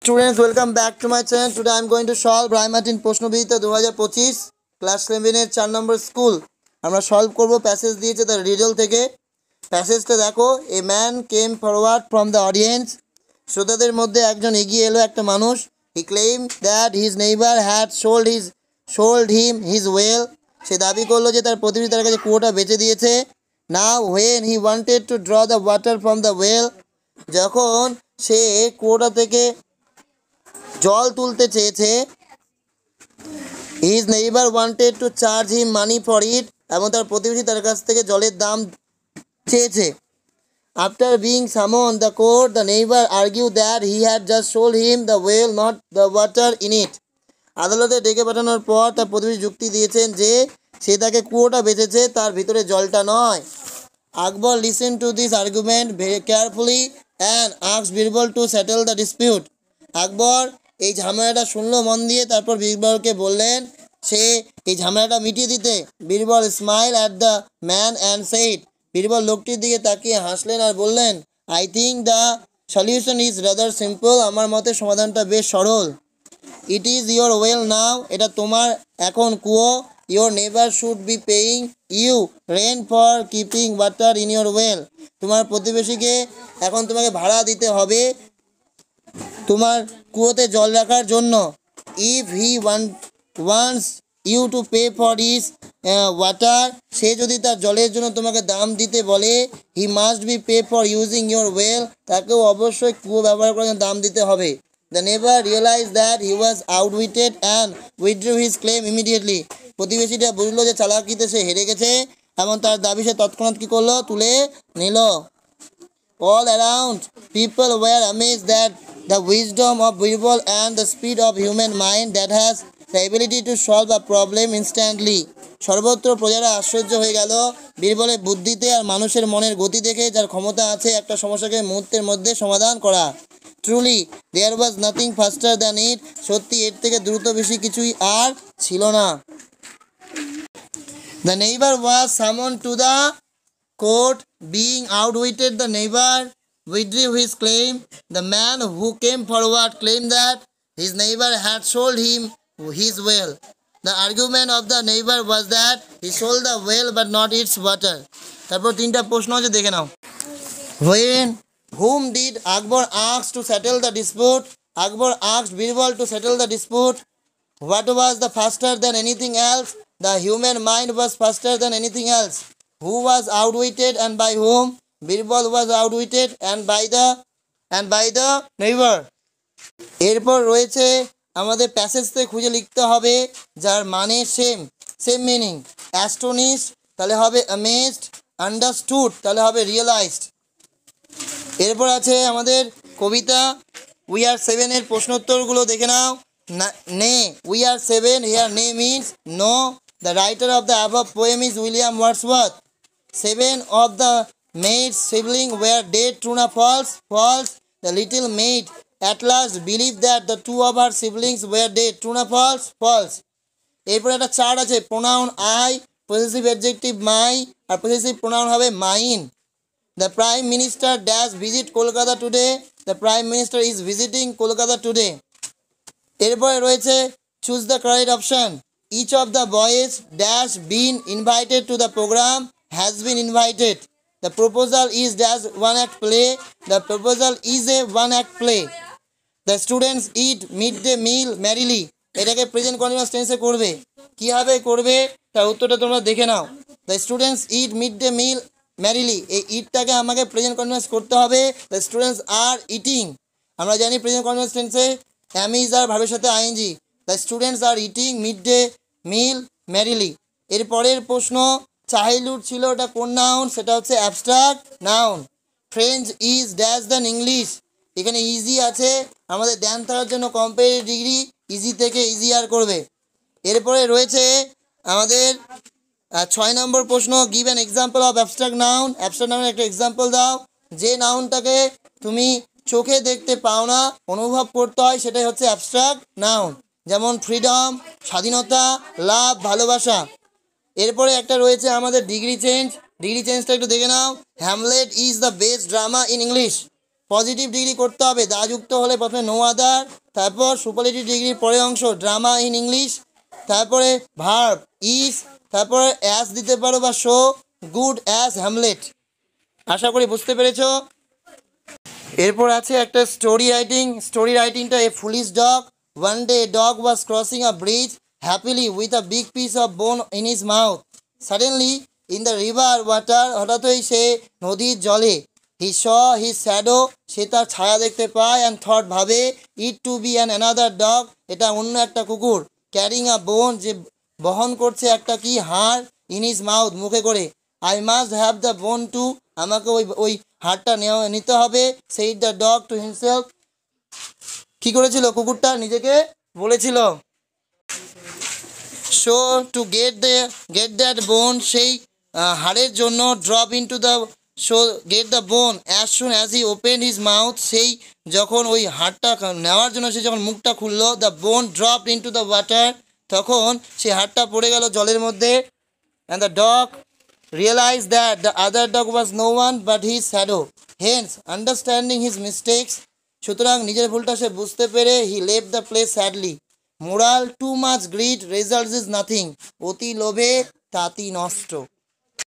Students, welcome back to my channel. Today I am going to solve Raimatin প্রশ্নবিদ্যা 2025 class 11 এর 4 number school. আমরা solve করব passage দিয়েছে তার রিডল থেকে। প্যাসেজটা দেখো, a man came forward from the audience. শ্রোতাদের মধ্যে একজন এগিয়ে এলো, একটা মানুষ। He claim that his neighbour had sold him his well. সে দাবি করলো যে তার প্রতিবেশী তার কাছে কুয়োটা বেচে দিয়েছে। Now when he wanted to draw the water from the well, যখন সে কুয়োটা থেকে জল তুলতে চেয়েছে, his neighbour wanted to charge him money for it, এবং তার প্রতিবেশী তার কাছ থেকে জলের দাম চেয়েছে। After being summon the court, the neighbour argue that he had just sold him the well, not the water in it. আদালতে ডেকে পাঠানোর পর তার প্রতিবেশী যুক্তি দিয়েছেন যে সে তাকে কুয়োটা বেচেছে, তার ভিতরে জলটা নয়। Akbar listen to this argument very carefully and asked Birbal to settle the dispute. Akbar এই ঝামেলাটা শুনলো মন দিয়ে, তারপর বীরবলকে বললেন সে এই ঝামেলাটা মিটিয়ে দিতে। Birbal smile at the man and said, Birbal লোকটির দিকে তাকিয়ে হাসলেন আর বললেন, I think the solution is rather simple, আমার মতে সমাধানটা বেশ সরল। It is your well now, এটা তোমার এখন কুয়ো। Your neighbour should be paying you rent for keeping water in your well, তোমার প্রতিবেশীকে এখন তোমাকে ভাড়া দিতে হবে তোমার কুয়োতে জল রাখার জন্য। If he wants you to pay for his water, সে যদি তার জলের জন্য তোমাকে দাম দিতে বলে, he must be pay for using your well, তাকেও অবশ্যই কুয়ো ব্যবহার করার জন্য দাম দিতে হবে। The neighbour realise that he was outwitted and withdraw his claim immediately, প্রতিবেশীটা বুঝলো যে চালাকিতে সে হেরে গেছে এবং তার দাবি সে তৎক্ষণাৎ কী করলো, তুলে নিল। All around, people were amazed that the wisdom of Birbal and the speed of human mind that has the ability to solve a problem instantly. সর্বত্র প্রজারা আশ্চর্য হয়ে গেল বীরবলের বুদ্ধিতে আর মানুষের মনের গতি দেখে, যার ক্ষমতা আছে একটা সমস্যাকে মুহূর্তের মধ্যে সমাধান করা। Truly there was nothing faster than it, সত্যি এর থেকে দ্রুত বেশি কিছুই আর ছিল না। The neighbor was summoned to the court. Being outwitted, the neighbor withdrew his claim. The man who came forward claimed that his neighbor had sold him his well. The argument of the neighbor was that he sold the well but not its water. তারপর তিনটা প্রশ্ন আছে, দেখে নাও। When whom did Akbar ask to settle the dispute? Akbar asked Birbal to settle the dispute. What was the faster than anything else? The human mind was faster than anything else. Who was outwitted and by whom? Birbal was outwitted and by the neighbor. এরপর রয়েছে আমাদের প্যাসেজতে খুঁজে লিখতে হবে যার মানে same meaning. Astonish তাহলে হবে অ্যামেজড, আন্ডারস্টুড তাহলে হবে রিয়েলাইজড। এরপর আছে আমাদের কবিতা উই আর সেভেনের প্রশ্নোত্তরগুলো দেখে নাও। নে উই আর সেভেন, হিয়ার নে means no. The writer of the above poem is William Wordsworth. 7 of the maid's siblings were dead, true or false? False. The little maid at last believed that the 2 of her siblings were dead, true or false? False. এরপরে একটা chart আছে, pronoun I, possessive adjective my, আর possessive pronoun হবে mine. The Prime Minister dash visit Kolkata today. The Prime Minister is visiting Kolkata today. এরপরে রয়েছে choose the correct option. Each of the boys dash been invited to the program, has been invited. The proposal is dash one act play. The proposal is a one act play. The students eat midday meal merrily. এটাকে present continuous টেন্সে করবে, কীভাবে করবে তার উত্তরটা তোমরা দেখে নাও। The students eat midday meal merrily, এই ইটটাকে আমাকে প্রেজেন্ট কন্টিনিউয়াস করতে হবে। দ্য স্টুডেন্টস আর ইটিং, আমরা জানি প্রেজেন্ট কন্টিনিউয়াস টেন্সে অ্যামিজ আর ভাবের সাথে ING. The students are eating midday meal merrily. এর পরের প্রশ্ন চাইল্ডহুড ছিল, ওটা কোন নাউন? সেটা হচ্ছে abstract noun. French is dash than English, এখানে ইজি আছে, আমাদের ধ্যান থাকার জন্য কম্পারেটিভ ডিগ্রি ইজি থেকে ইজিয়ার করবে। এরপরে রয়েছে আমাদের 6 নম্বর প্রশ্ন, give an example of abstract noun. Abstract নাউনের একটা এক্সাম্পল দাও, যে নাউনটাকে তুমি চোখে দেখতে পাও না, অনুভব করতে হয়, সেটাই হচ্ছে অ্যাবস্ট্রাক্ট নাউন। যেমন ফ্রিডম স্বাধীনতা, লাভ ভালোবাসা। এরপরে একটা রয়েছে আমাদের ডিগ্রি চেঞ্জটা একটু দেখে নাও। Hamlet is the best drama in English. Positive degree করতে হবে, দা যুক্ত হলে প্রথমে নো আদার, তারপর সুপারলেটিভ ডিগ্রির পরের অংশ ড্রামা ইন ইংলিশ, তারপরে ভার্ব ইজ, তারপরে অ্যাজ দিতে পারো বা শো, গুড অ্যাজ হ্যামলেট। আশা করি বুঝতে পেরেছো। এরপর আছে একটা স্টোরি রাইটিং। স্টোরি রাইটিংটা a foolish dog. One day dog was crossing a bridge happily with a big piece of bone in his mouth. Suddenly in the river water, হঠাৎই সে নদীর জলে, হি স হিজ শ্যাডো, সে তার ছায়া দেখতে পায়, অ্যান্ড থট ভাবে, it to be an another dog, এটা অন্য একটা কুকুর, ক্যারিং আ বোন, যে বহন করছে একটা কি হাড়, ইন হিজ মাউথ, মুখে করে। I must have the bone too, আমাকে ওই হাড়টা নিতে হবে, said the dog to himself, কি করেছিল কুকুরটা নিজেকে বলেছিল। সো টু গেট দ্যাট বোন, সেই হাড়ের জন্য, drop into the, so get the bone as soon as he open his mouth, সেই যখন ওই হাড়টা নেওয়ার জন্য সে যখন মুখটা খুললো, the bone drop into the water, তখন সেই হাড়টা পড়ে গেল জলের মধ্যে। And the dog realized that the other dog was no one but his shadow, hence understanding his mistakes, সুতরাং নিজের ভুলটা সে বুঝতে পেরে, he left the place sadly. Moral, too much greed results is nothing, অতি লোভে তাতি নষ্ট।